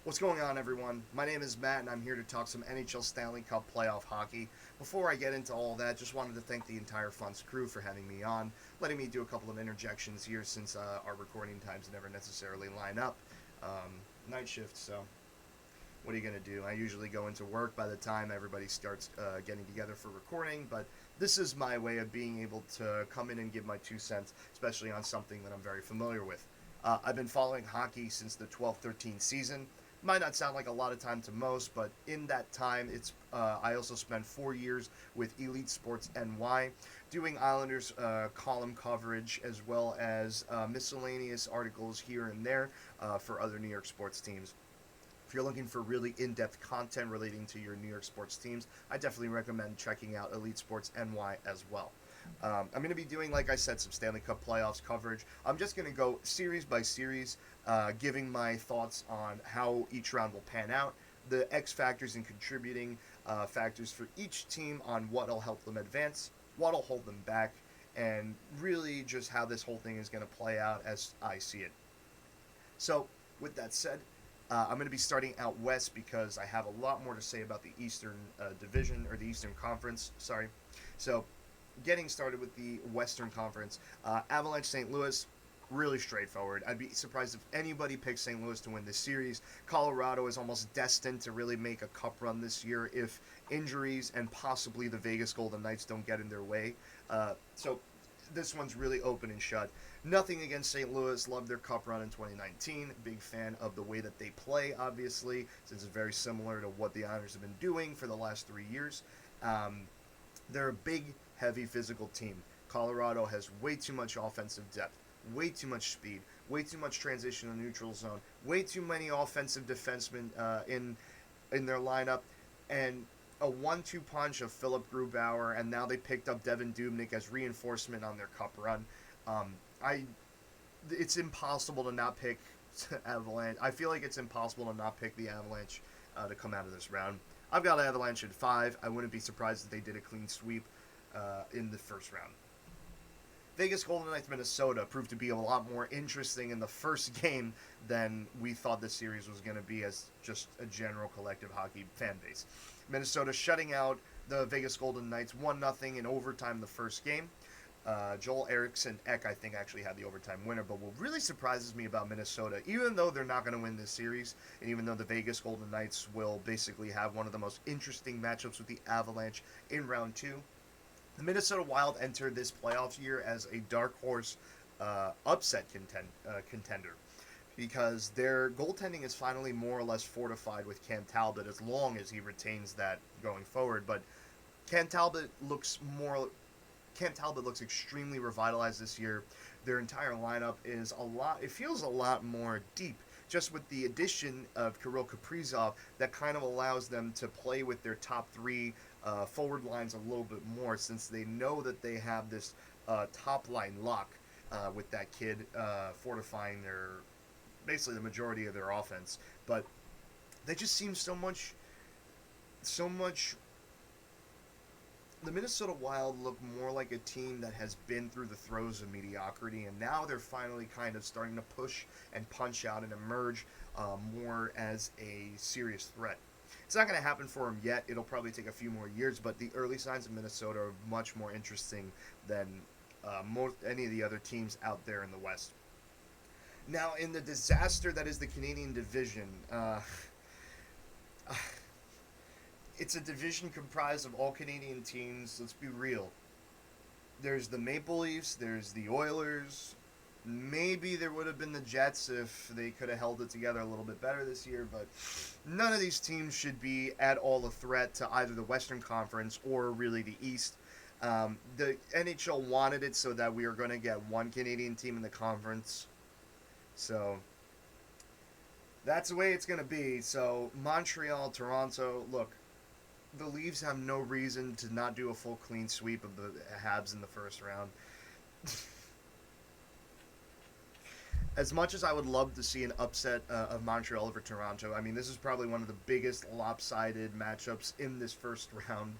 What's going on, everyone? My name is Matt, and I'm here to talk some NHL Stanley Cup Playoff hockey. Before I get into all that, just wanted to thank the entire FUNTS crew for having me on, letting me do a couple of interjections here since our recording times never necessarily line up. Night shift, so what are you going to do? I usually go into work by the time everybody starts getting together for recording, but this is my way of being able to come in and give my 2 cents, especially on something that I'm very familiar with. I've been following hockey since the 12-13 season. Might not sound like a lot of time to most, but in that time, I also spent 4 years with Elite Sports NY, doing Islanders column coverage as well as miscellaneous articles here and there for other New York sports teams. If you're looking for really in-depth content relating to your New York sports teams, I definitely recommend checking out Elite Sports NY as well. I'm going to be doing, like I said, some Stanley Cup playoffs coverage. I'm just going to go series by series, giving my thoughts on how each round will pan out, the X factors and contributing factors for each team on what'll help them advance, what'll hold them back, and really just how this whole thing is going to play out as I see it. So, with that said, I'm going to be starting out west because I have a lot more to say about the Eastern Division, or the Eastern Conference, sorry. So, getting started with the Western Conference, Avalanche St. Louis, really straightforward. I'd be surprised if anybody picks St. Louis to win this series. Colorado is almost destined to really make a cup run this year if injuries and possibly the Vegas Golden Knights don't get in their way. So this one's really open and shut. Nothing against St. Louis. Loved their cup run in 2019. Big fan of the way that they play, obviously, since it's very similar to what the Islanders have been doing for the last 3 years. They're a big, heavy physical team. Colorado has way too much offensive depth, way too much speed, way too much transition in the neutral zone, way too many offensive defensemen in their lineup, and a 1-2 punch of Philip Grubauer, and now they picked up Devin Dubnyk as reinforcement on their cup run. Um, I, it's impossible to not pick Avalanche. I feel like it's impossible to not pick the Avalanche to come out of this round. I've got Avalanche at 5. I wouldn't be surprised if they did a clean sweep in the first round. Vegas Golden Knights Minnesota proved to be a lot more interesting in the first game than we thought this series was going to be as just a general collective hockey fan base. Minnesota shutting out the Vegas Golden Knights 1-0 in overtime the first game. Joel Eriksson Ek, I think, actually had the overtime winner. But what really surprises me about Minnesota, even though they're not going to win this series, and even though the Vegas Golden Knights will basically have one of the most interesting matchups with the Avalanche in round 2, the Minnesota Wild entered this playoff year as a dark horse upset contender because their goaltending is finally more or less fortified with Cam Talbot as long as he retains that going forward. But Cam Talbot looks more Cam Talbot looks extremely revitalized this year. Their entire lineup is a lot. It feels a lot more deep, just with the addition of Kirill Kaprizov. That kind of allows them to play with their top three forward lines a little bit more, since they know that they have this top line lock with that kid fortifying their basically the majority of their offense. But they just seem so much the Minnesota Wild look more like a team that has been through the throes of mediocrity, and now they're finally kind of starting to push and punch out and emerge more as a serious threat. It's not going to happen for them yet. It'll probably take a few more years, but the early signs of Minnesota are much more interesting than any of the other teams out there in the West. Now, in the disaster that is the Canadian division, it's a division comprised of all Canadian teams. Let's be real. There's the Maple Leafs, there's the Oilers. Maybe there would have been the Jets if they could have held it together a little bit better this year, but none of these teams should be at all a threat to either the Western Conference or really the East. The NHL wanted it so that we are going to get one Canadian team in the conference. So that's the way it's going to be. So Montreal, Toronto, look, the Leafs have no reason to not do a full clean sweep of the Habs in the first round. As much as I would love to see an upset of Montreal over Toronto, I mean, this is probably one of the biggest lopsided matchups in this first round.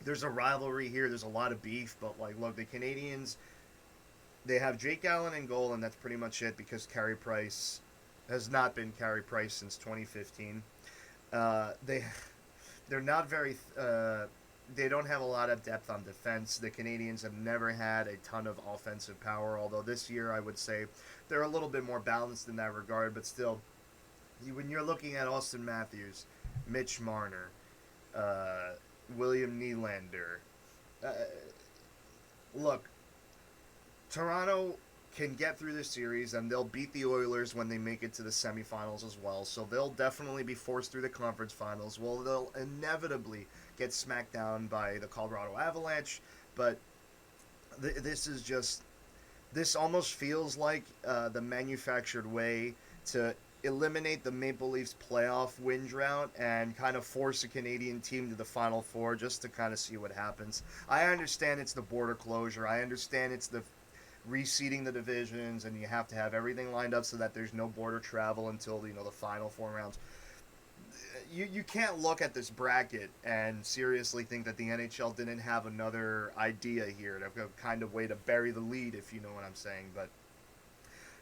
There's a rivalry here. There's a lot of beef, but, like, look, the Canadians, they have Jake Allen in goal, and that's pretty much it because Carey Price has not been Carey Price since 2015. They're not very. They don't have a lot of depth on defense. The Canadians have never had a ton of offensive power, although this year I would say they're a little bit more balanced in that regard. But still, when you're looking at Austin Matthews, Mitch Marner, uh, William Nylander, uh, look, Toronto can get through this series and they'll beat the Oilers when they make it to the semifinals as well. So they'll definitely be forced through the conference finals. Well, they'll inevitably get smacked down by the Colorado Avalanche, but this is just this almost feels like the manufactured way to eliminate the Maple Leafs playoff win drought and kind of force a Canadian team to the Final Four just to kind of see what happens. I understand it's the border closure. I understand it's the reseeding the divisions and you have to have everything lined up so that there's no border travel until the final 4 rounds. You can't look at this bracket and seriously think that the NHL didn't have another idea here, to kind of way to bury the lead, if you know what I'm saying. But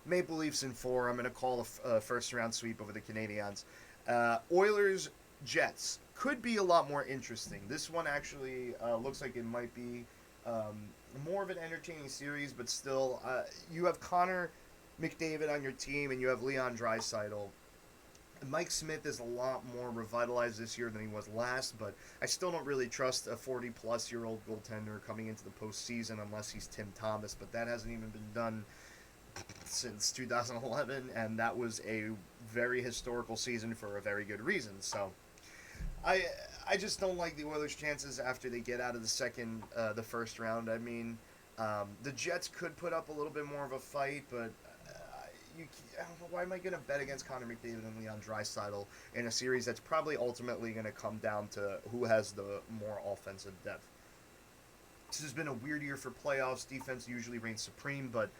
Maple Leafs in 4. I'm going to call a first round sweep over the Canadiens. Oilers Jets could be a lot more interesting. This one actually looks like it might be more of an entertaining series, but still, you have Connor McDavid on your team, and you have Leon Draisaitl. Mike Smith is a lot more revitalized this year than he was last, but I still don't really trust a 40-plus-year-old goaltender coming into the postseason unless he's Tim Thomas, but that hasn't even been done since 2011, and that was a very historical season for a very good reason. So I just don't like the Oilers' chances after they get out of the first round. I mean, the Jets could put up a little bit more of a fight, but why am I going to bet against Connor McDavid and Leon Draisaitl in a series that's probably ultimately going to come down to who has the more offensive depth? This has been a weird year for playoffs. Defense usually reigns supreme, but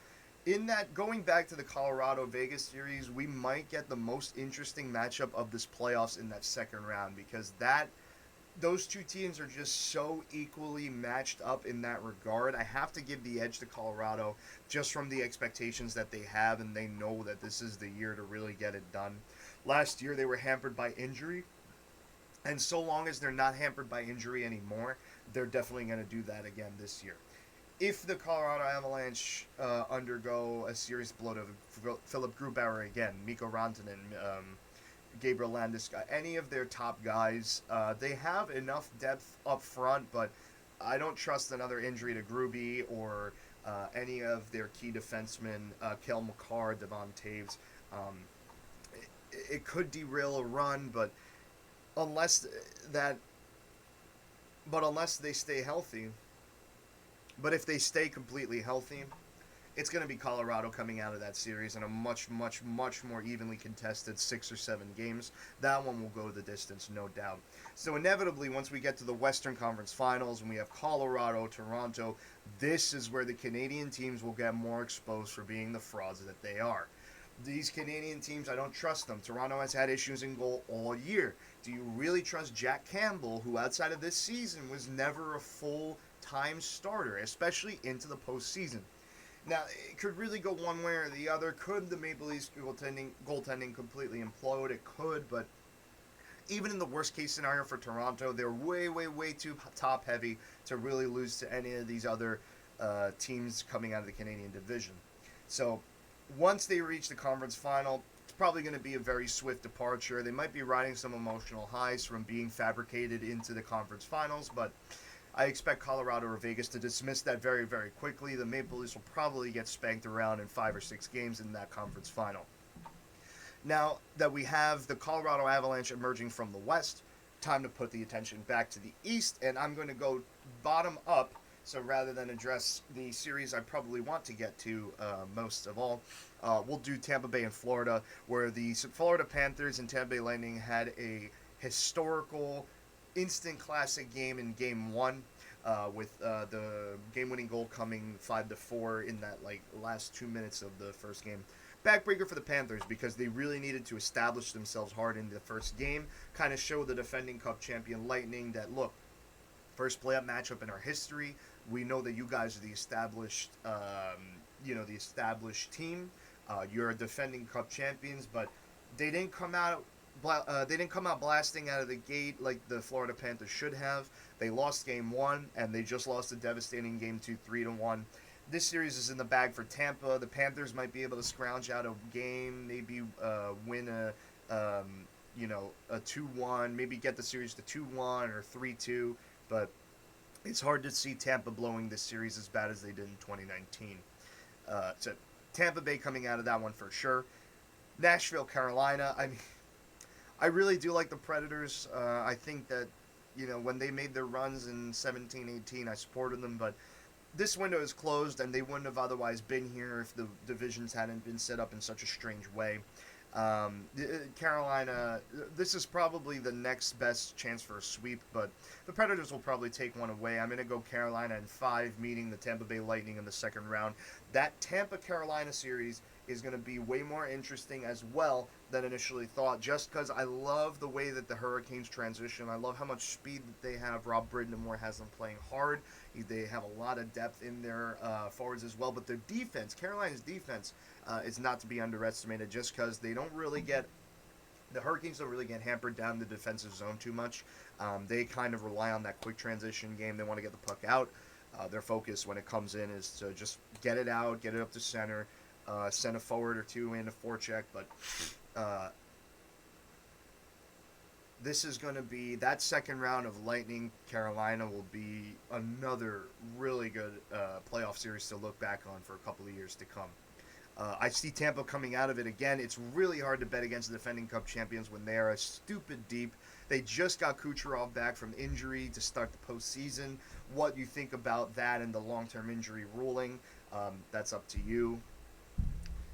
in that, going back to the Colorado-Vegas series, we might get the most interesting matchup of this playoffs in that second round, because those two teams are just so equally matched up in that regard. I have to give the edge to Colorado just from the expectations that they have, and they know that this is the year to really get it done. Last year they were hampered by injury, and so long as they're not hampered by injury anymore, they're definitely going to do that again this year. If the Colorado Avalanche undergo a serious blow to Philip Grubauer again, Mikko Rantanen, Gabriel Landeskog, any of their top guys, they have enough depth up front, but I don't trust another injury to Gruby or any of their key defensemen, Cale Makar, Devon Taves. It could derail a run, but unless they stay healthy. But if they stay completely healthy, it's going to be Colorado coming out of that series in a much, much, much more evenly contested 6 or 7 games. That one will go the distance, no doubt. So inevitably, once we get to the Western Conference Finals and we have Colorado, Toronto, this is where the Canadian teams will get more exposed for being the frauds that they are. These Canadian teams, I don't trust them. Toronto has had issues in goal all year. Do you really trust Jack Campbell, who outside of this season was never a full-time starter, especially into the postseason? Now, it could really go one way or the other. Could the Maple Leafs goaltending completely implode? It could, but even in the worst-case scenario for Toronto, they're way, way, way too top-heavy to really lose to any of these other teams coming out of the Canadian division. So once they reach the conference final, it's probably going to be a very swift departure. They might be riding some emotional highs from being fabricated into the conference finals, but I expect Colorado or Vegas to dismiss that very, very quickly. The Maple Leafs will probably get spanked around in 5 or 6 games in that conference final. Now that we have the Colorado Avalanche emerging from the West, time to put the attention back to the East, and I'm going to go bottom up. So rather than address the series I probably want to get to most of all, we'll do Tampa Bay and Florida, where the Florida Panthers and Tampa Bay Lightning had a historical instant classic game in Game 1, with the game-winning goal coming 5-4 in that last 2 minutes of the first game. Backbreaker for the Panthers because they really needed to establish themselves hard in the first game, kind of show the defending Cup champion Lightning that, look, first playoff matchup in our history. We know that you guys are the established, the established team. You're defending Cup champions, but they didn't come out. They didn't come out blasting out of the gate like the Florida Panthers should have. They lost Game 1, and they just lost a devastating Game 2, 3-1. This series is in the bag for Tampa. The Panthers might be able to scrounge out a game, maybe win a 2-1, maybe get the series to 2-1 or 3-2, but it's hard to see Tampa blowing this series as bad as they did in 2019. So Tampa Bay coming out of that one for sure. Nashville, Carolina. I mean, I really do like the Predators. I think that, when they made their runs in 17, 18, I supported them, but this window is closed, and they wouldn't have otherwise been here if the divisions hadn't been set up in such a strange way. Carolina, this is probably the next best chance for a sweep, but the Predators will probably take one away. I'm going to go Carolina in 5, meeting the Tampa Bay Lightning in the second round. That Tampa-Carolina series is going to be way more interesting as well than initially thought, just because I love the way that the Hurricanes transition. I love how much speed that they have. Rob Brind'Amour has them playing hard. They have a lot of depth in their forwards as well, but their defense, Carolina's defense, is not to be underestimated, just because the Hurricanes don't really get hampered down the defensive zone too much. They kind of rely on that quick transition game. They want to get the puck out. Their focus when it comes in is to just get it out, get it up to center, send a forward or two in a forecheck. But this is going to be, that second round of Lightning Carolina will be another really good playoff series to look back on for a couple of years to come. I see Tampa coming out of it again. It's really hard to bet against the defending Cup champions when they are a stupid deep. They just got Kucherov back from injury to start the postseason. What you think about that and the long-term injury ruling, that's up to you.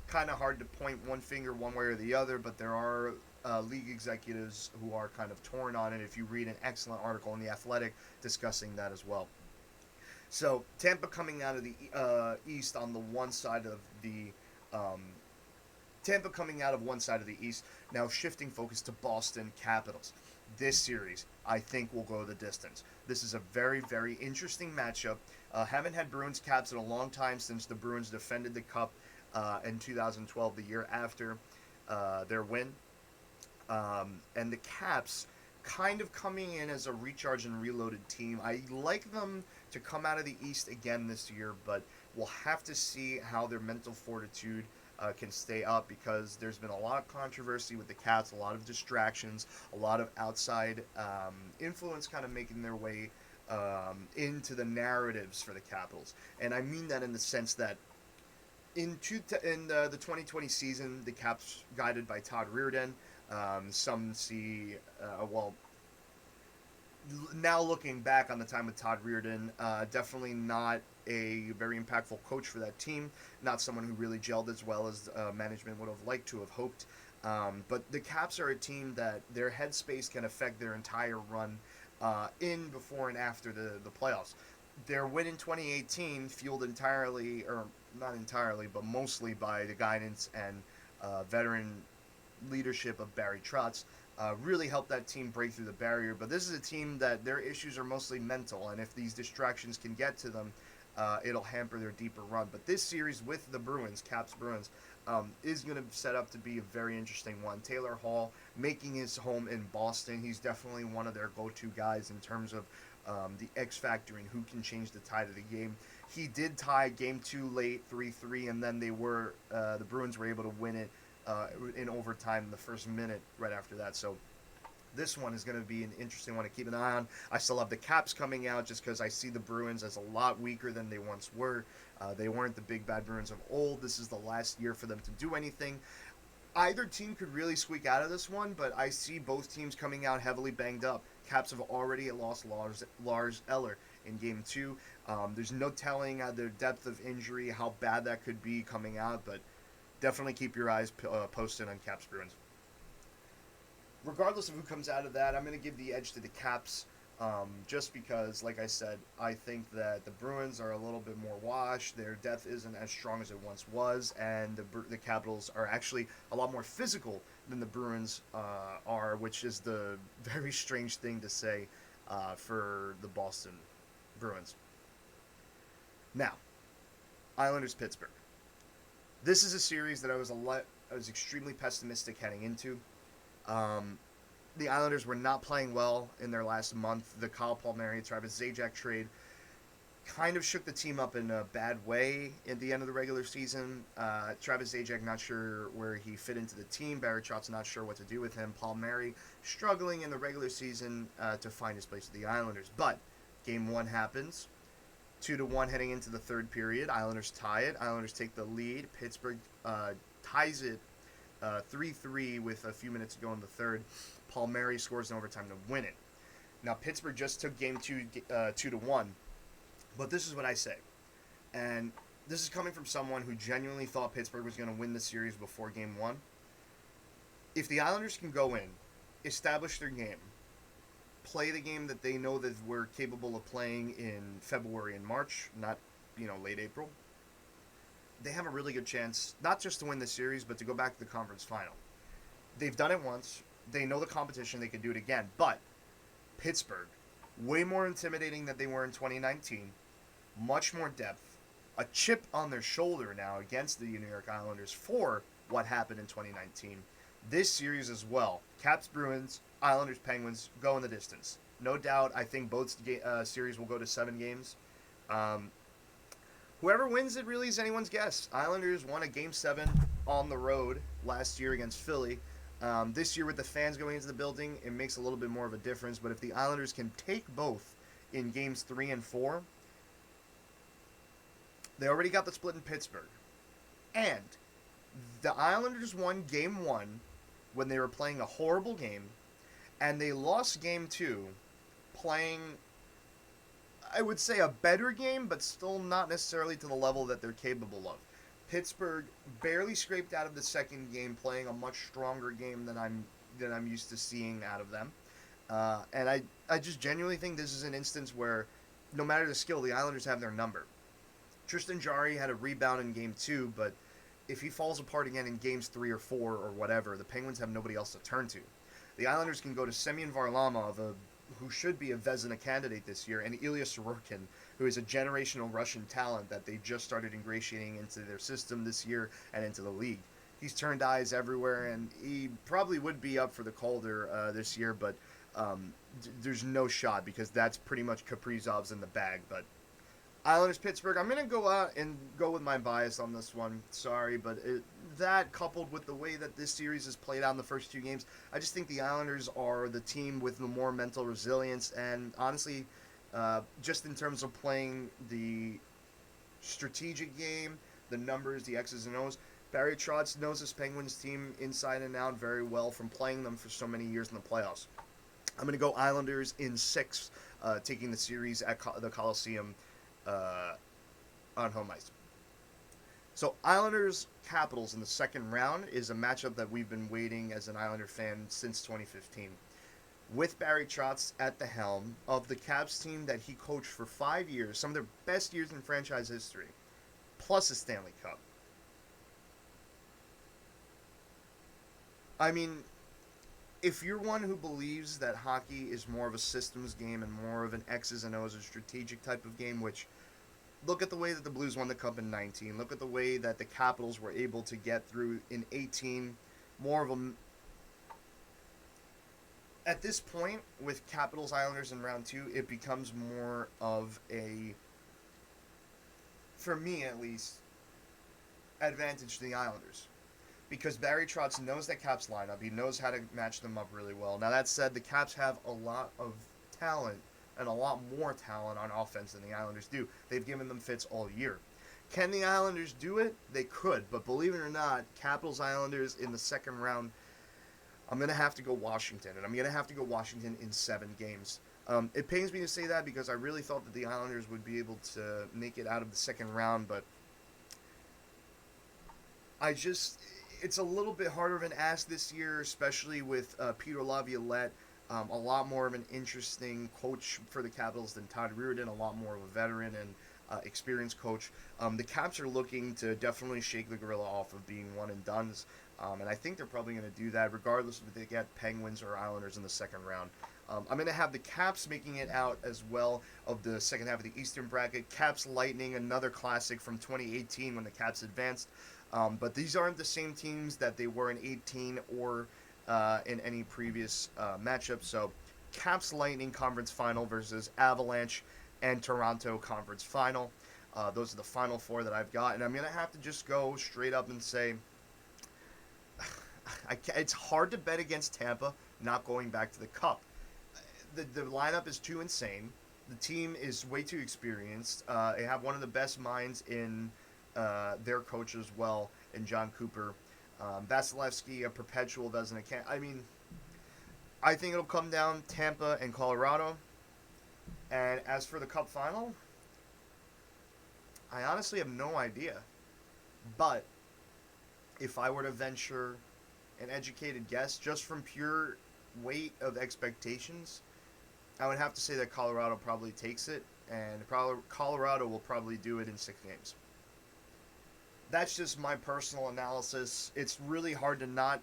Kind of hard to point one finger one way or the other, but there are league executives who are kind of torn on it. If you read an excellent article in The Athletic discussing that as well. So Tampa coming out of the East on the one side of the Tampa coming out of one side of the East, now shifting focus to Boston Capitals. This series, I think, will go the distance. This is a very, very interesting matchup. Haven't had Bruins Caps in a long time since the Bruins defended the Cup in 2012, the year after their win. And the Caps kind of coming in as a recharge and reloaded team. I like them to come out of the East again this year, but we'll have to see how their mental fortitude can stay up, because there's been a lot of controversy with the Cats, a lot of distractions, a lot of outside influence kind of making their way into the narratives for the Capitals. And I mean that in the sense that in the 2020 season, the Caps, guided by Todd Reirden, some see, now looking back on the time with Todd Reirden, definitely not a very impactful coach for that team, not someone who really gelled as well as management would have liked to have hoped. But the Caps are a team that their headspace can affect their entire run in, before, and after the playoffs. Their win in 2018, fueled entirely, or not entirely, but mostly by the guidance and veteran leadership of Barry Trotz, really helped that team break through the barrier. But this is a team that their issues are mostly mental, and if these distractions can get to them, it'll hamper their deeper run. But this series with the Bruins, Caps Bruins, is going to set up to be a very interesting one. Taylor Hall making his home in Boston. He's definitely one of their go-to guys in terms of the X factor and who can change the tide of the game. He did tie Game 2 late, 3-3, and then the Bruins were able to win it in overtime in the first minute right after that. So this one is going to be an interesting one to keep an eye on. I still have the Caps coming out just because I see the Bruins as a lot weaker than they once were. They weren't the big bad Bruins of old. This is the last year for them to do anything. Either team could really squeak out of this one, but I see both teams coming out heavily banged up. Caps have already lost Lars Eller in Game 2. There's no telling their depth of injury, how bad that could be coming out, but definitely keep your eyes posted on Caps Bruins. Regardless of who comes out of that, I'm going to give the edge to the Caps, just because, like I said, I think that the Bruins are a little bit more washed. Their depth isn't as strong as it once was, and the Capitals are actually a lot more physical than the Bruins are, which is the very strange thing to say for the Boston Bruins. Now, Islanders Pittsburgh. This is a series that I was extremely pessimistic heading into. Um, the Islanders were not playing well in their last month. The Kyle Palmieri, Travis Zajac trade kind of shook the team up in a bad way at the end of the regular season. Travis Zajac not sure where he fit into the team. Barry Trotz not sure what to do with him. Palmieri struggling in the regular season to find his place with the Islanders. But game one happens. 2-1 heading into the third period. Islanders tie it. Islanders take the lead. Pittsburgh ties it 3-3 with a few minutes to go in the third. Palmieri scores in overtime to win it. Now Pittsburgh just took game two 2-1. But this is what I say. And this is coming from someone who genuinely thought Pittsburgh was going to win the series before game one. If the Islanders can go in, establish their game, play the game that they know that we're capable of playing in February and March, not, late April, they have a really good chance, not just to win the series, but to go back to the conference final. They've done it once. They know the competition. They can do it again. But Pittsburgh, way more intimidating than they were in 2019, much more depth, a chip on their shoulder now against the New York Islanders for what happened in 2019. This series as well, Caps Bruins, Islanders Penguins go in the distance. No doubt, I think both series will go to 7 games. Whoever wins it really is anyone's guess. Islanders won a Game 7 on the road last year against Philly. This year with the fans going into the building, it makes a little bit more of a difference. But if the Islanders can take both in Games 3 and 4, they already got the split in Pittsburgh. And the Islanders won Game 1 when they were playing a horrible game, and they lost Game 2 playing, I would say, a better game, but still not necessarily to the level that they're capable of. Pittsburgh barely scraped out of the second game, playing a much stronger game than I'm used to seeing out of them. And I just genuinely think this is an instance where, no matter the skill, the Islanders have their number. Tristan Jarry had a rebound in Game 2, but if he falls apart again in Games 3 or 4 or whatever, the Penguins have nobody else to turn to. The Islanders can go to Semyon Varlamov, who should be a Vezina candidate this year, and Ilya Sorokin, who is a generational Russian talent that they just started ingratiating into their system this year and into the league. He's turned eyes everywhere, and he probably would be up for the Calder this year, but there's no shot because that's pretty much Kaprizov's in the bag. But Islanders Pittsburgh, I'm going to go out and go with my bias on this one. Sorry, but that coupled with the way that this series has played out in the first 2 games, I just think the Islanders are the team with the more mental resilience. And honestly, just in terms of playing the strategic game, the numbers, the X's and O's, Barry Trotz knows this Penguins team inside and out very well from playing them for so many years in the playoffs. I'm going to go Islanders in 6, taking the series at the Coliseum on home ice. So Islanders Capitals in the second round is a matchup that we've been waiting as an Islander fan since 2015. With Barry Trotz at the helm of the Caps team that he coached for 5 years, some of their best years in franchise history, plus a Stanley Cup. I mean, if you're one who believes that hockey is more of a systems game and more of an X's and O's, a strategic type of game, which, look at the way that the Blues won the Cup in 19. Look at the way that the Capitals were able to get through in 18. More of a... At this point, with Capitals Islanders in round 2, it becomes more of a, for me at least, advantage to the Islanders. Because Barry Trotz knows that Caps lineup. He knows how to match them up really well. Now, that said, the Caps have a lot of talent and a lot more talent on offense than the Islanders do. They've given them fits all year. Can the Islanders do it? They could. But believe it or not, Capitals Islanders in the second round, I'm going to have to go Washington. And I'm going to have to go Washington in 7 games. It pains me to say that because I really thought that the Islanders would be able to make it out of the second round. But it's a little bit harder of an ask this year, especially with Peter Laviolette, a lot more of an interesting coach for the Capitals than Todd Reirden, a lot more of a veteran and experienced coach. The Caps are looking to definitely shake the gorilla off of being one and dones, and I think they're probably going to do that regardless if they get Penguins or Islanders in the second round. I'm going to have the Caps making it out as well of the second half of the Eastern bracket. Caps Lightning, another classic from 2018 when the Caps advanced. But these aren't the same teams that they were in 18 or in any previous matchup. So, Caps Lightning Conference Final versus Avalanche and Toronto Conference Final. Those are the final four that I've got. And I'm going to have to just go straight up and say it's hard to bet against Tampa not going back to the Cup. The lineup is too insane. The team is way too experienced. They have one of the best minds in their coach as well, in John Cooper. Vasilevsky, a perpetual Vezina. I mean, I think it'll come down Tampa and Colorado. And as for the Cup final, I honestly have no idea. But if I were to venture an educated guess, just from pure weight of expectations, I would have to say that Colorado probably takes it, and Colorado will probably do it in 6 games. That's just my personal analysis. It's really hard to not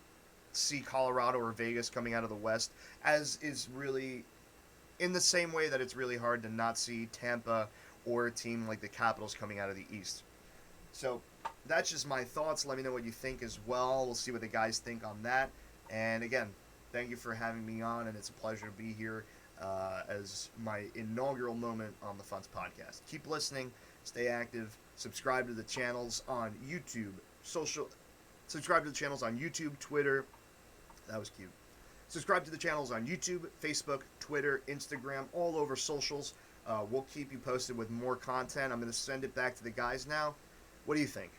see Colorado or Vegas coming out of the West, as is really in the same way that it's really hard to not see Tampa or a team like the Capitals coming out of the East. So that's just my thoughts. Let me know what you think as well. We'll see what the guys think on that. And again, thank you for having me on, and it's a pleasure to be here as my inaugural moment on the FUNTS podcast. Keep listening, stay active, subscribe to the channels on YouTube, subscribe to the channels on YouTube, Twitter. That was cute. Subscribe to the channels on YouTube, Facebook, Twitter, Instagram, all over socials. We'll keep you posted with more content. I'm going to send it back to the guys now. What do you think?